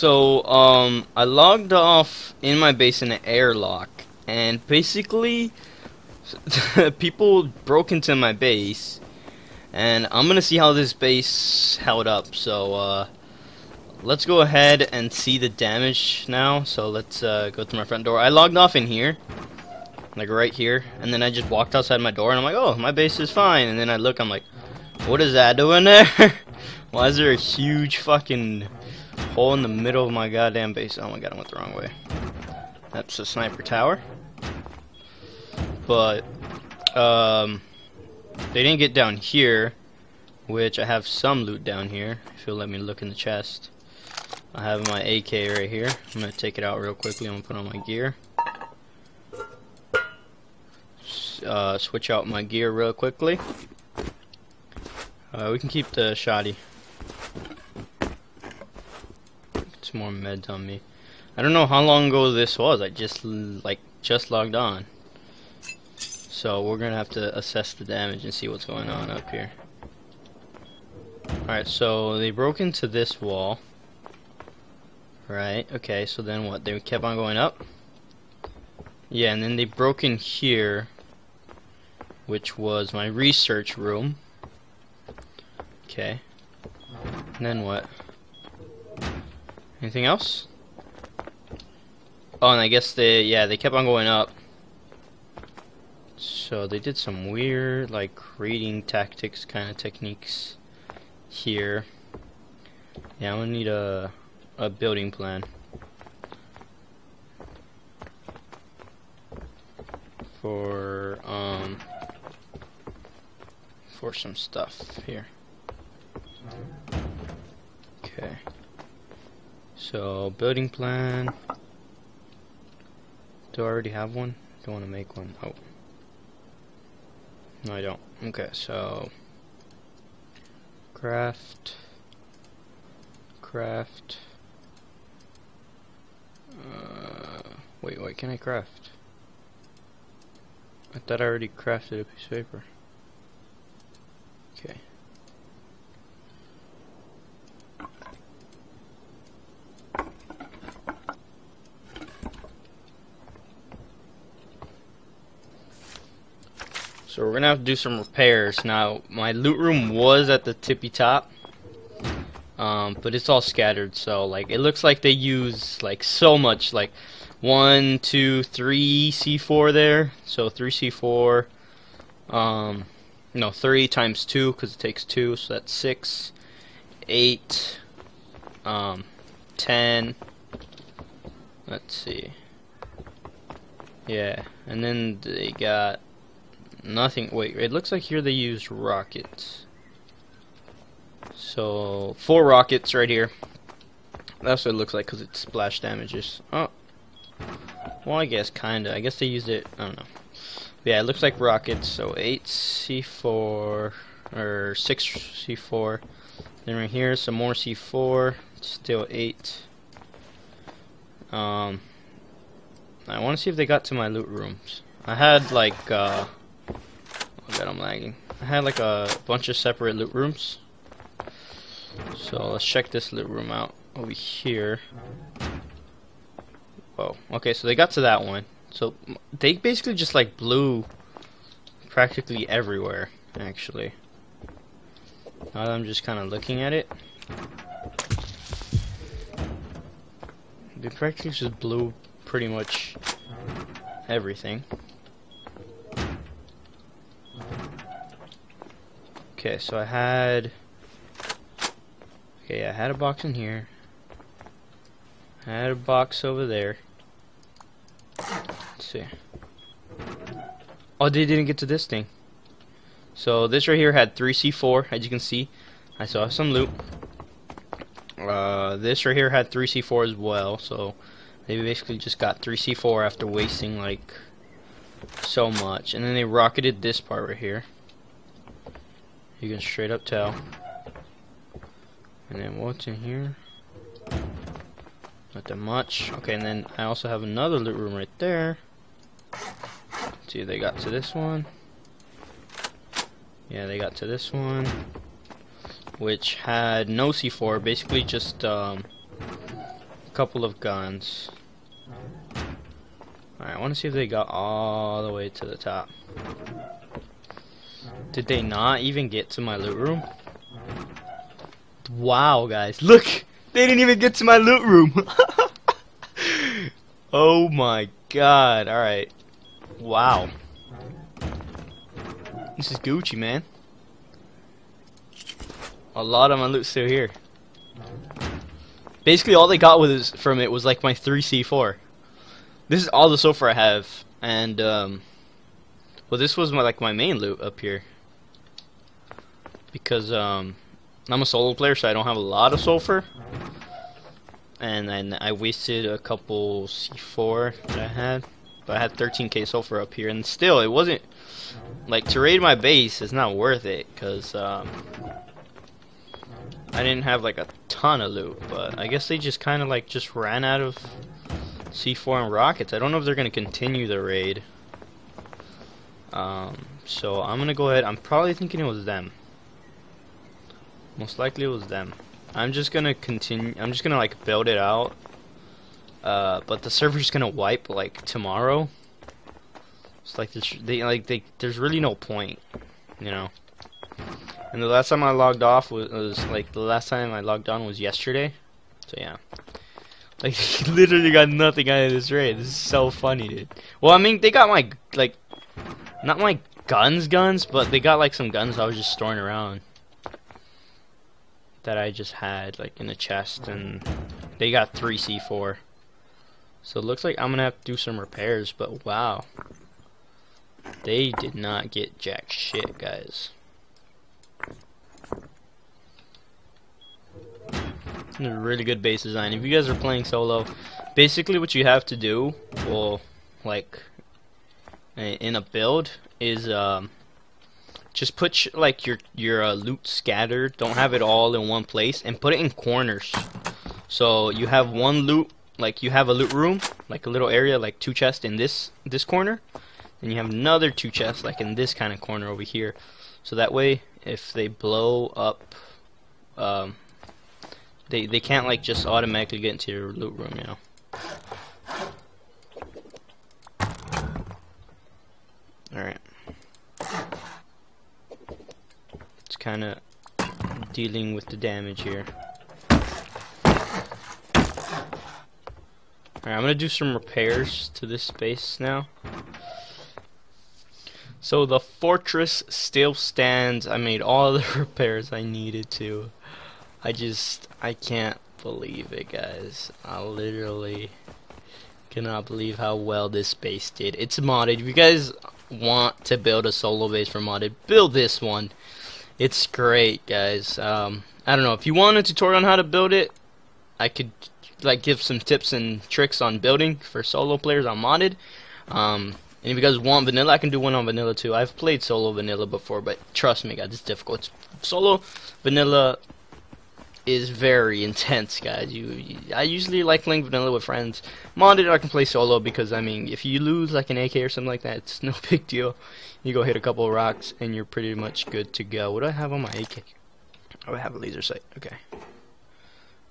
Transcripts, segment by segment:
I logged off in my base in an airlock, and basically, people broke into my base, and I'm gonna see how this base held up. So, let's go ahead and see the damage now. So let's go through my front door. I logged off in here, like right here, and then I just walked outside my door, and I'm like, oh, my base is fine. And then I look, I'm like, what is that doing there? Why is there a huge fucking hole in the middle of my goddamn base? Oh my god, I went the wrong way. That's a sniper tower. But they didn't get down here, which I have some loot down here. If you'll let me look in the chest, I have my AK right here. I'm gonna take it out real quickly. I'm gonna put on my gear. Switch out my gear real quickly. We can keep the shoddy. It's more meds on me. I don't know how long ago this was. I just logged on. So we're gonna have to assess the damage and see what's going on up here. Alright, so they broke into this wall. Right, okay, so then what? They kept on going up? Yeah, and then they broke in here, which was my research room. Okay. And then what? Anything else? Oh, and I guess they kept on going up. So they did some weird, like, raiding tactics kind of techniques here. Yeah, I'm gonna need a building plan for some stuff here. Okay. So building plan. Do I already have one? Don't want to make one. Oh. No, I don't. Okay, so craft. Wait, what can I craft? I thought I already crafted a piece of paper. Okay. So we're gonna have to do some repairs. Now, my loot room was at the tippy top, but it's all scattered. So, like, it looks like they use like so much, like 1, 2, 3 C4 there. So 3 C4. No, 3 times 2 because it takes 2, so that's 6, 8, 10. Let's see. Yeah, and then they got nothing. Wait, it looks like here they used rockets. So 4 rockets right here. That's what it looks like because it splash damages. Oh, well, I guess kinda. I guess they used it. I don't know. Yeah, it looks like rockets. So 8 C4 or 6 C4. Then right here some more C4. Still 8. I want to see if they got to my loot rooms. I had like oh god, I'm lagging. I had like a bunch of separate loot rooms. So let's check this loot room out over here. Whoa. Okay, so they got to that one. So they basically just like blew practically everywhere, actually. Now that I'm just kind of looking at it, they practically just blew pretty much everything. Okay, so I had a box in here. I had a box over there. Let's see. Oh, they didn't get to this thing. So this right here had 3 C4, as you can see. I saw some loot. This right here had 3 C4 as well, so they basically just got 3 C4 after wasting like so much. And then they rocketed this part right here. You can straight up tell. And then what's in here? Not that much. Okay, and then I also have another loot room right there. Let's see if they got to this one. Yeah, they got to this one, which had no C4, basically just couple of guns. Alright, I want to see if they got all the way to the top. Did they not even get to my loot room? Wow, guys, look! They didn't even get to my loot room! Oh my god, alright. Wow. This is Gucci, man. A lot of my loot's still here. Basically, all they got from it was like my 3C4. This is all the sulfur I have, and well, this was my main loot up here. Because I'm a solo player, so I don't have a lot of sulfur, and then I wasted a couple C4 that I had. But I had 13k sulfur up here, and still, it wasn't like to raid my base. It's not worth it because I didn't have like a ton of loot. But I guess they just kind of like just ran out of C4 and rockets. I don't know if they're gonna continue the raid. So I'm gonna go ahead. I'm probably thinking it was them. Most likely it was them. I'm just gonna continue. I'm just gonna like build it out. But the server's gonna wipe like tomorrow. It's like there's really no point, you know. And the last time I logged off was like the last time I logged on was yesterday. So yeah, like they literally got nothing out of this raid. This is so funny, dude. Well, I mean they got my like not my guns, but they got like some guns I was just storing around that I just had like in a chest, and they got 3C4. So it looks like I'm gonna have to do some repairs, but wow. They did not get jack shit, guys. A really good base design. If you guys are playing solo, basically what you have to do, well, like in a build, is just put like your loot scattered. Don't have it all in one place, and put it in corners. So you have one loot. Like you have a loot room, like a little area, like 2 chests in this corner, and you have another 2 chests like in this kind of corner over here. So that way, if they blow up, they can't like just automatically get into your loot room, you know. All right, it's kind of dealing with the damage here. Alright, I'm gonna do some repairs to this space now. So the fortress still stands. I made all the repairs I needed to. I can't believe it, guys. I literally cannot believe how well this base did. It's modded. If you guys want to build a solo base for modded, build this one. It's great, guys. I don't know, if you want a tutorial on how to build it, I could like give some tips and tricks on building for solo players on modded. And if you guys want vanilla, I can do one on vanilla too. I've played solo vanilla before, but trust me, guys, it's difficult. Solo vanilla is very intense, guys. I usually like playing vanilla with friends. Modded, I can play solo because I mean, if you lose like an AK or something like that, it's no big deal. You go hit a couple of rocks and you're pretty much good to go. What do I have on my AK? Oh, I have a laser sight. Okay.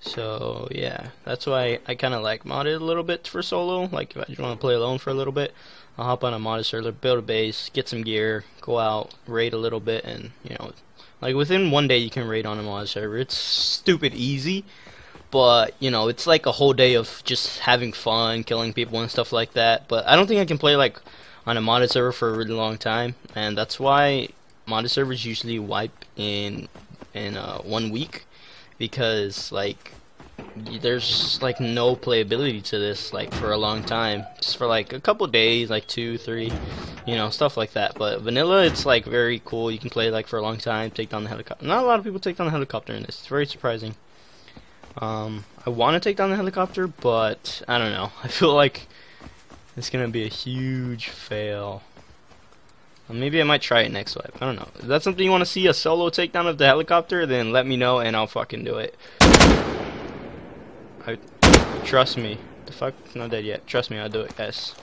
So yeah, that's why I kind of like modded a little bit for solo. Like if I just want to play alone for a little bit, I'll hop on a modded server, build a base, get some gear, go out, raid a little bit, and you know, like within one day you can raid on a modded server. It's stupid easy, but you know, it's like a whole day of just having fun, killing people and stuff like that. But I don't think I can play like on a modded server for a really long time, and that's why modded servers usually wipe in 1 week. Because like there's like no playability to this like for a long time, just for like a couple days, like 2, 3, you know, stuff like that. But vanilla, it's like very cool. You can play like for a long time, take down the helicopter. Not a lot of people take down the helicopter in this. It's very surprising. I want to take down the helicopter, but I don't know. I feel like it's gonna be a huge fail. Maybe I might try it next wipe. I don't know. If that's something you want to see, a solo takedown of the helicopter, then let me know and I'll fucking do it. Trust me. The fuck? Not dead yet. Trust me, I'll do it, guys.